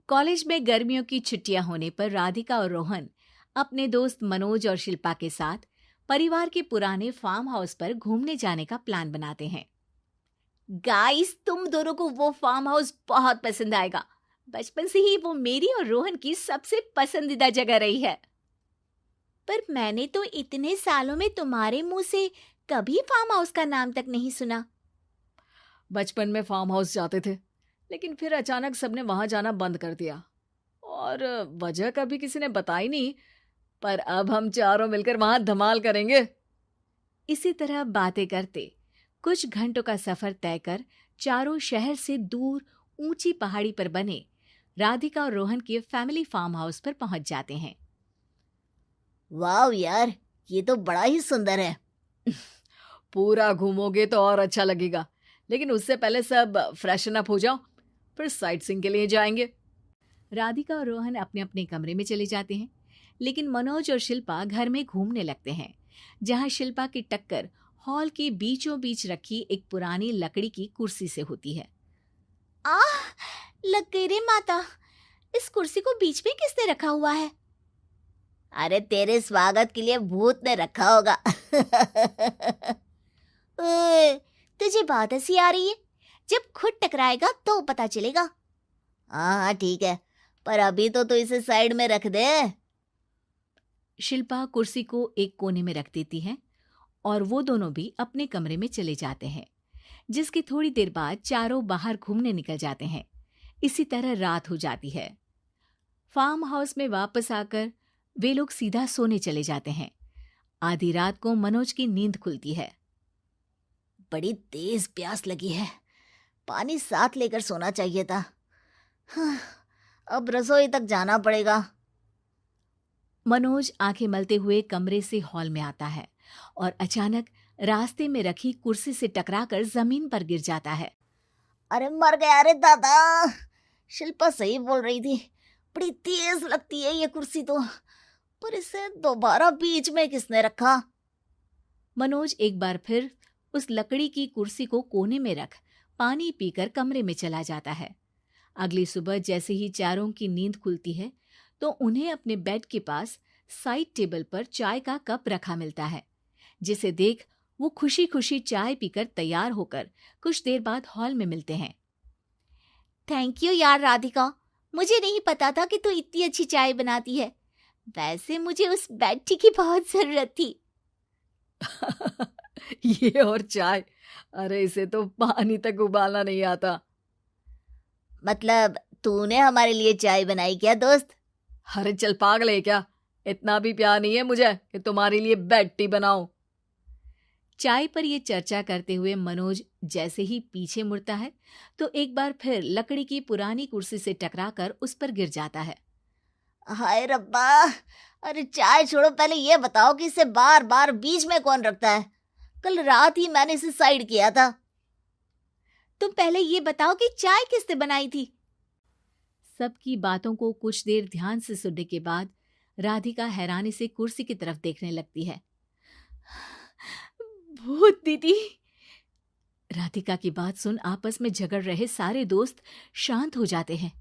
College में गर्मियों की छुट्टियां होने पर राधिका और रोहन अपने दोस्त मनोज और शिल्पा के साथ परिवार के पुराने फार्म हाउस पर घूमने जाने का प्लान बनाते हैं। गाइस, तुम दोनों को वो फार्म हाउस बहुत पसंद आएगा। बचपन से ही वो मेरी और रोहन की सबसे पसंदीदा जगह रही है। पर मैंने तो इतने सालों में तुम्हारे मुंह से कभी फार्म हाउस का नाम तक नहीं सुना। बचपन में फार्म हाउस जाते थे, लेकिन फिर अचानक सबने वहां जाना बंद कर दिया और वजह कभी किसी ने बताई नहीं। पर अब हम चारों मिलकर वहां धमाल करेंगे। इसी तरह बातें करते कुछ घंटों का सफर तय कर चारों शहर से दूर ऊंची पहाड़ी पर बने राधिका और रोहन के फैमिली फार्म हाउस पर पहुंच जाते हैं। वाह यार, ये तो बड़ा ही सुंदर है। पूरा घूमोगे तो और अच्छा लगेगा, लेकिन उससे पहले सब फ्रेशन अप हो जाओ, फिर साइट सीइंग के लिए जाएंगे। राधिका और रोहन अपने अपने कमरे में चले जाते हैं, लेकिन मनोज और शिल्पा घर में घूमने लगते हैं, जहां शिल्पा की टक्कर हॉल के बीचों बीच रखी एक पुरानी लकड़ी की कुर्सी से होती है। आह, लग गई रे माता, इस कुर्सी को बीच में किसने रखा हुआ है? अरे तेरे स्वागत के लिए भूत ने रखा होगा। ओए, तुझे बहुत हंसी आ रही है। जब खुद टकराएगा तो पता चलेगा। हाँ ठीक है, पर अभी तो तू इसे साइड में रख दे। शिल्पा कुर्सी को एक कोने में रख देती है और वो दोनों भी अपने कमरे में चले जाते हैं, जिसकी थोड़ी देर बाद चारों बाहर घूमने निकल जाते हैं। इसी तरह रात हो जाती है। फार्म हाउस में वापस आकर वे लोग सीधा सोने चले जाते हैं। आधी रात को मनोज की नींद खुलती है। बड़ी तेज प्यास लगी है, पानी साथ लेकर सोना चाहिए था। हाँ, अब रसोई तक जाना पड़ेगा। मनोज आंखें मलते हुए कमरे से हॉल में आता है और अचानक रास्ते में रखी कुर्सी से टकराकर जमीन पर गिर जाता है। अरे मर गया रे दादा। शिल्पा सही बोल रही थी, बड़ी तेज लगती है ये कुर्सी तो, पर इसे दोबारा बीच में किसने रखा? मनोज एक बार फिर उस लकड़ी की कुर्सी को कोने में रख पानी पीकर कमरे में चला जाता है। अगली सुबह जैसे ही चारों की नींद खुलती है तो उन्हें अपने बेड के पास साइड टेबल पर चाय का कप रखा मिलता है, जिसे देख वो खुशी खुशी चाय पीकर तैयार होकर कुछ देर बाद हॉल में मिलते हैं। थैंक यू यार राधिका, मुझे नहीं पता था कि तू इतनी अच्छी चाय बनाती है। वैसे मुझे उस बेड टी की बहुत जरूरत थी। ये और चाय, अरे इसे तो पानी तक उबालना नहीं आता। मतलब तूने हमारे लिए चाय बनाई क्या दोस्त? अरे चल पागल है क्या, इतना भी प्यार नहीं है मुझे कि तुम्हारे लिए बेड टी बनाऊं। चाय पर ये चर्चा करते हुए मनोज जैसे ही पीछे मुड़ता है तो एक बार फिर लकड़ी की पुरानी कुर्सी से टकराकर उस पर गिर जाता है। हाय रब्बा, अरे चाय छोड़ो, पहले ये बताओ कि इसे बार बार बीच में कौन रखता है? कल रात ही मैंने इसे साइड किया था। तुम पहले ये बताओ कि चाय किसने बनाई थी? सबकी बातों को कुछ देर ध्यान से सुनने के बाद राधिका हैरानी से कुर्सी की तरफ देखने लगती है। भूत दीदी। राधिका की बात सुन आपस में झगड़ रहे सारे दोस्त शांत हो जाते हैं।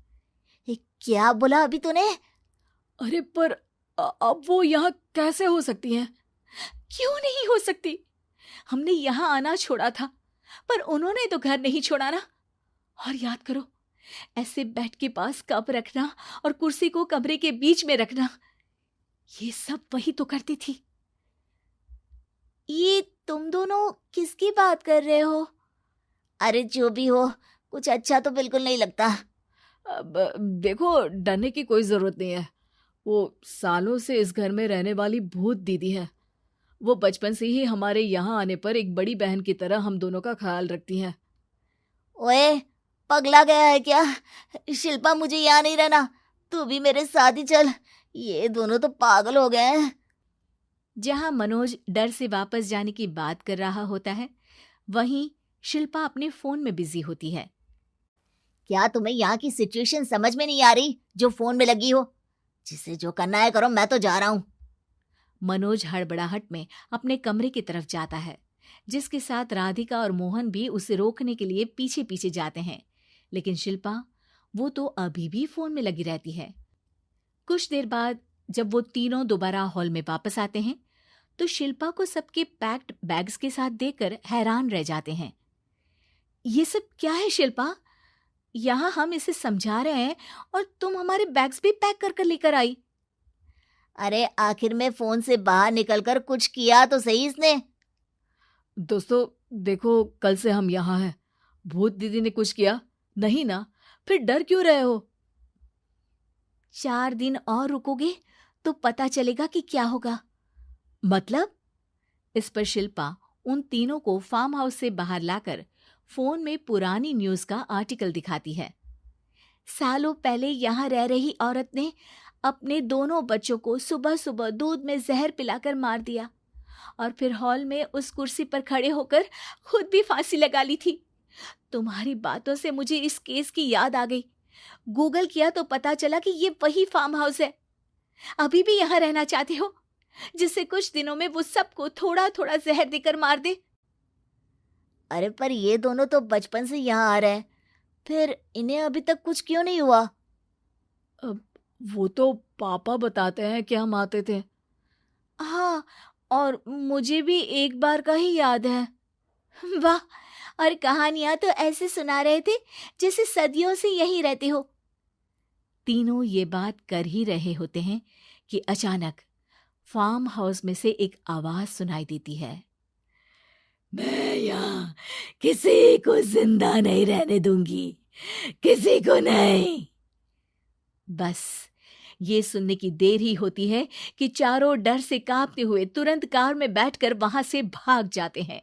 क्या बोला अभी तूने? अरे पर अब वो यहाँ कैसे हो सकती हैं? क्यों नहीं हो सकती? हमने यहाँ आना छोड़ा था, पर उन्होंने तो घर नहीं छोड़ा ना। और याद करो, ऐसे बेड के पास कप रखना और कुर्सी को कमरे के बीच में रखना, ये सब वही तो करती थी। ये तुम दोनों किसकी बात कर रहे हो? अरे जो भी हो, कुछ अच्छा तो बिल्कुल नहीं लगता। अब देखो, डरने की कोई जरूरत नहीं है। वो सालों से इस घर में रहने वाली भूत दीदी है। वो बचपन से ही हमारे यहाँ आने पर एक बड़ी बहन की तरह हम दोनों का ख्याल रखती हैं। ओए, पगला गया है क्या? शिल्पा, मुझे यहाँ नहीं रहना, तू भी मेरे साथ ही चल। ये दोनों तो पागल हो गए हैं। जहां मनोज डर से वापस जाने की बात कर रहा होता है, वहीं शिल्पा अपने फोन में बिजी होती है। क्या तुम्हें यहाँ की सिचुएशन समझ में नहीं आ रही जो फोन में लगी हो? जिसे जो करना है करो, मैं तो जा रहा हूँ। मनोज हड़बड़ाहट में अपने कमरे की तरफ जाता है, जिसके साथ राधिका और मोहन भी उसे रोकने के लिए पीछे पीछे जाते हैं, लेकिन शिल्पा वो तो अभी भी फोन में लगी रहती है। कुछ देर बाद जब वो तीनों दोबारा हॉल में वापस आते हैं तो शिल्पा को सबके पैक्ड बैग्स के साथ देखकर हैरान रह जाते हैं। ये सब क्या है शिल्पा? यहाँ हम इसे समझा रहे हैं और तुम हमारे बैग्स भी पैक कर कर लेकर आई। अरे आखिर में फोन से बाहर निकलकर कुछ किया तो सही इसने। दोस्तों देखो, कल से हम यहाँ हैं। भूत दीदी ने कुछ किया नहीं ना? फिर डर क्यों रहे हो? 4 दिन और रुकोगे तो पता चलेगा कि क्या होगा। मतलब? इस पर शिल्पा उन तीनों को फार्म हाउस से बाहर लाकर फोन में पुरानी न्यूज का आर्टिकल दिखाती है। सालों पहले यहाँ रह रही औरत ने अपने दोनों बच्चों को सुबह सुबह दूध में जहर पिलाकर मार दिया और फिर हॉल में उस कुर्सी पर खड़े होकर खुद भी फांसी लगा ली थी। तुम्हारी बातों से मुझे इस केस की याद आ गई। गूगल किया तो पता चला कि ये वही फार्म हाउस है। अभी भी यहाँ रहना चाहते हो जिससे कुछ दिनों में वो सबको थोड़ा थोड़ा जहर देकर मार दे? अरे पर ये दोनों तो बचपन से यहाँ आ रहे हैं, फिर इन्हें अभी तक कुछ क्यों नहीं हुआ? वो तो पापा बताते हैं कि हम आते थे। हाँ, और मुझे भी एक बार का ही याद है। वाह, और कहानियां तो ऐसे सुना रहे थे जैसे सदियों से यहीं रहते हो। तीनों ये बात कर ही रहे होते हैं कि अचानक फार्म हाउस में से एक आवाज सुनाई देती है। मैं यहाँ किसी को जिंदा नहीं रहने दूंगी, किसी को नहीं। बस ये सुनने की देर ही होती है कि चारों डर से कांपते हुए तुरंत कार में बैठकर वहां से भाग जाते हैं।